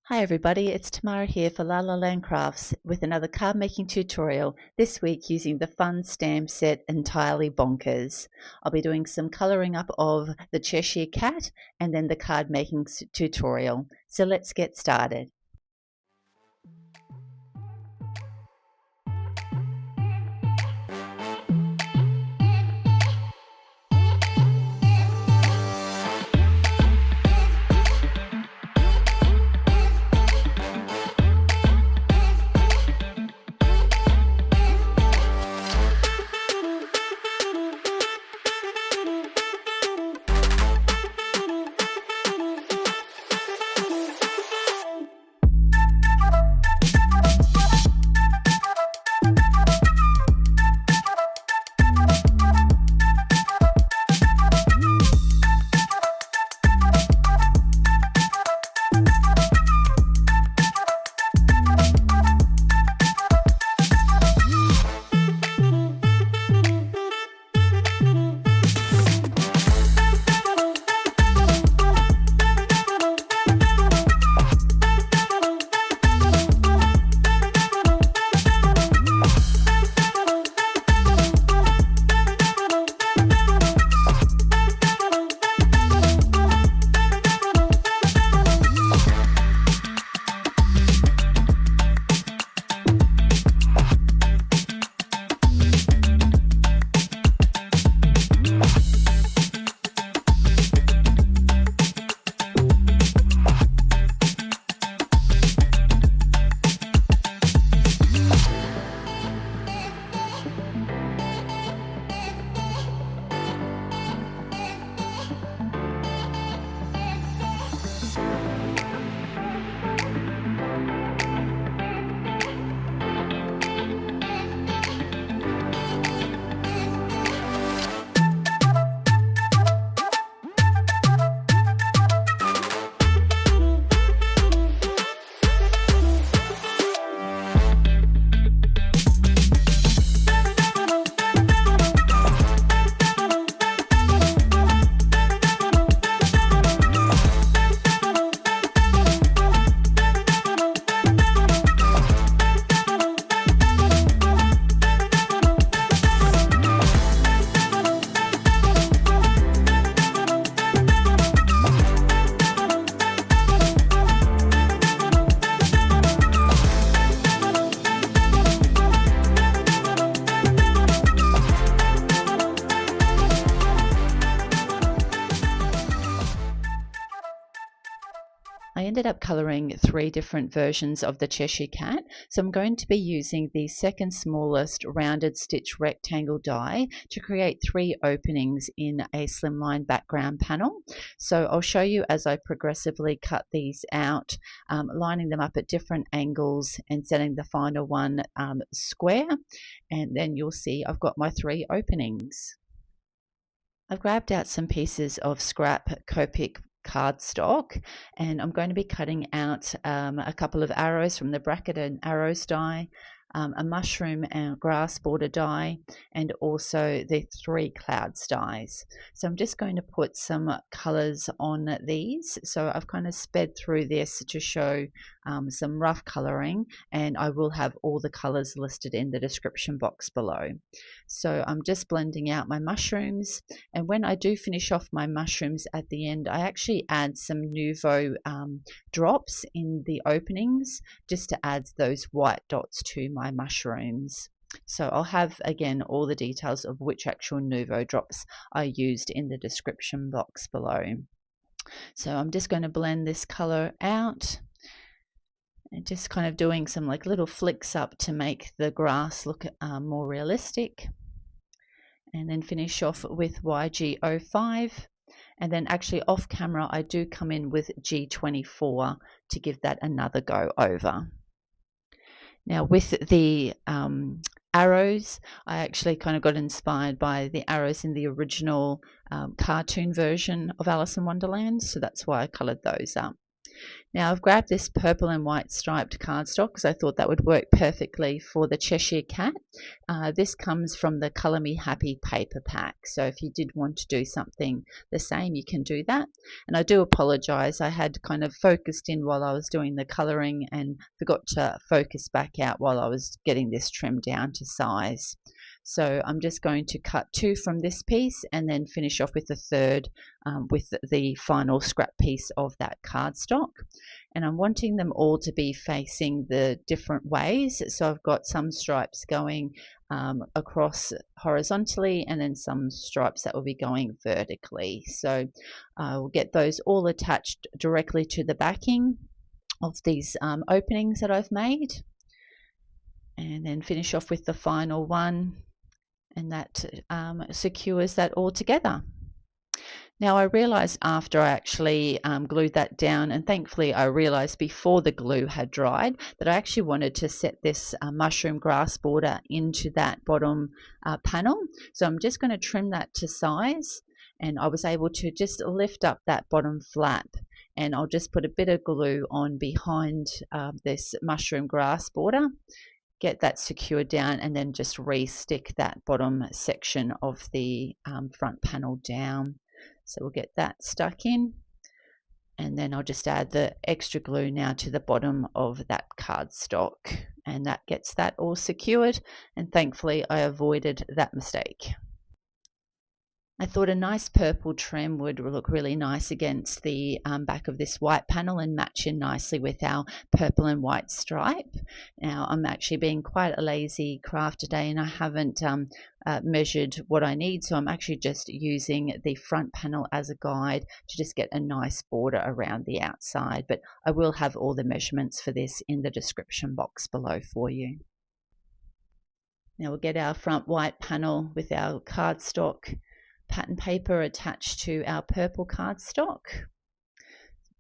Hi everybody, it's Tamara here for La La Land Crafts with another card making tutorial, this week using the fun stamp set Entirely Bonkers. I'll be doing some colouring up of the Cheshire Cat and then the card making tutorial. So let's get started. I ended up colouring 3 different versions of the Cheshire Cat, so I'm going to be using the second smallest rounded stitch rectangle die to create 3 openings in a slimline background panel. So I'll show you as I progressively cut these out, lining them up at different angles and setting the final one square, and then you'll see I've got my 3 openings. I've grabbed out some pieces of scrap Copic cardstock, and I'm going to be cutting out a couple of arrows from the bracket and arrows die, a mushroom and grass border die, and also the 3 clouds dies. So I'm just going to put some colors on these. So I've kind of sped through this to show some rough coloring, and I will have all the colors listed in the description box below. So I'm just blending out my mushrooms, and when I do finish off my mushrooms at the end, I actually add some Nuvo drops in the openings just to add those white dots to my mushrooms. So I'll have again all the details of which actual Nuvo drops I used in the description box below. So I'm just going to blend this color out and just kind of doing some like little flicks up to make the grass look more realistic, and then finish off with YG05. And then actually off camera I do come in with G24 to give that another go over. Now with the arrows, I actually kind of got inspired by the arrows in the original cartoon version of Alice in Wonderland, so that's why I coloured those up. Now I've grabbed this purple and white striped cardstock because I thought that would work perfectly for the Cheshire Cat. This comes from the Colour Me Happy paper pack, so if you did want to do something the same, you can do that. And I do apologise, I had kind of focused in while I was doing the colouring and forgot to focus back out while I was getting this trimmed down to size. So I'm just going to cut 2 from this piece and then finish off with the third with the final scrap piece of that cardstock. And I'm wanting them all to be facing the different ways. So I've got some stripes going across horizontally and then some stripes that will be going vertically. So we'll get those all attached directly to the backing of these openings that I've made. And then finish off with the final one. And that secures that all together. Now I realized after I actually glued that down, and thankfully I realized before the glue had dried, that I actually wanted to set this mushroom grass border into that bottom panel. So I'm just going to trim that to size, and I was able to just lift up that bottom flap, and I'll just put a bit of glue on behind this mushroom grass border, get that secured down, and then just re-stick that bottom section of the front panel down. So we'll get that stuck in, and then I'll just add the extra glue now to the bottom of that cardstock, and that gets that all secured, and thankfully I avoided that mistake. I thought a nice purple trim would look really nice against the back of this white panel and match in nicely with our purple and white stripe. Now I'm actually being quite a lazy craft today, and I haven't measured what I need, so I'm actually just using the front panel as a guide to just get a nice border around the outside, but I will have all the measurements for this in the description box below for you. Now we'll get our front white panel with our cardstock pattern paper attached to our purple cardstock.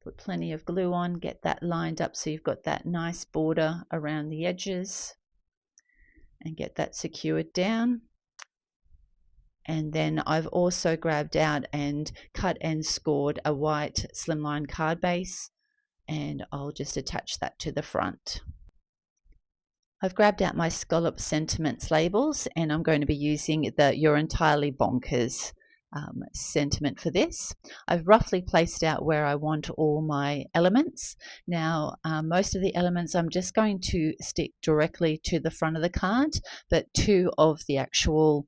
Put plenty of glue on, get that lined up so you've got that nice border around the edges, and get that secured down. And then I've also grabbed out and cut and scored a white slimline card base, and I'll just attach that to the front. I've grabbed out my scallop sentiments labels, and I'm going to be using the You're Entirely Bonkers sentiment for this. I've roughly placed out where I want all my elements. Now most of the elements I'm just going to stick directly to the front of the card, but 2 of the actual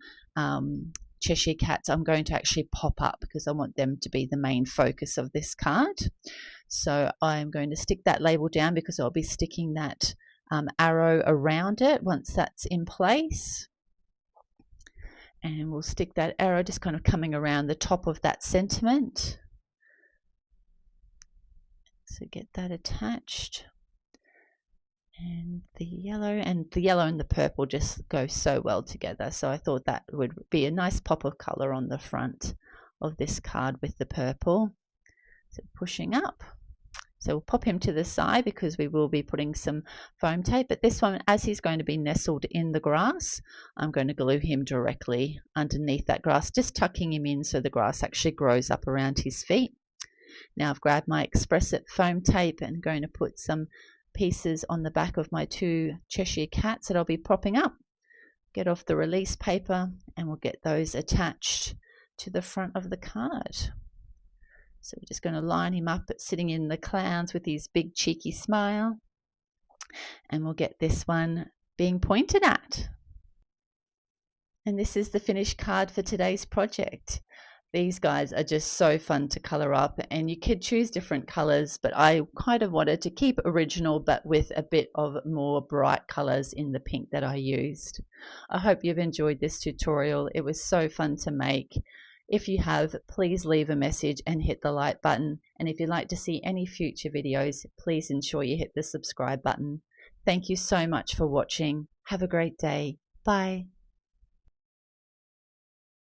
Cheshire Cats I'm going to actually pop up because I want them to be the main focus of this card. So I'm going to stick that label down because I'll be sticking that arrow around it once that's in place. And we'll stick that arrow just kind of coming around the top of that sentiment. So get that attached. And the yellow and the purple just go so well together. So I thought that would be a nice pop of color on the front of this card with the purple. So pushing up. So we'll pop him to the side because we will be putting some foam tape. But this one, as he's going to be nestled in the grass, I'm going to glue him directly underneath that grass, just tucking him in so the grass actually grows up around his feet. Now I've grabbed my Express It foam tape and going to put some pieces on the back of my 2 Cheshire Cats that I'll be propping up. Get off the release paper, and we'll get those attached to the front of the card. So we're just going to line him up sitting in the clouds with his big cheeky smile, and we'll get this one being pointed at. And this is the finished card for today's project. These guys are just so fun to color up, and you could choose different colors, but I kind of wanted to keep original but with a bit of more bright colors in the pink that I used. I hope you've enjoyed this tutorial. It was so fun to make. If you have, please leave a message and hit the like button. And if you'd like to see any future videos, please ensure you hit the subscribe button. Thank you so much for watching. Have a great day. Bye.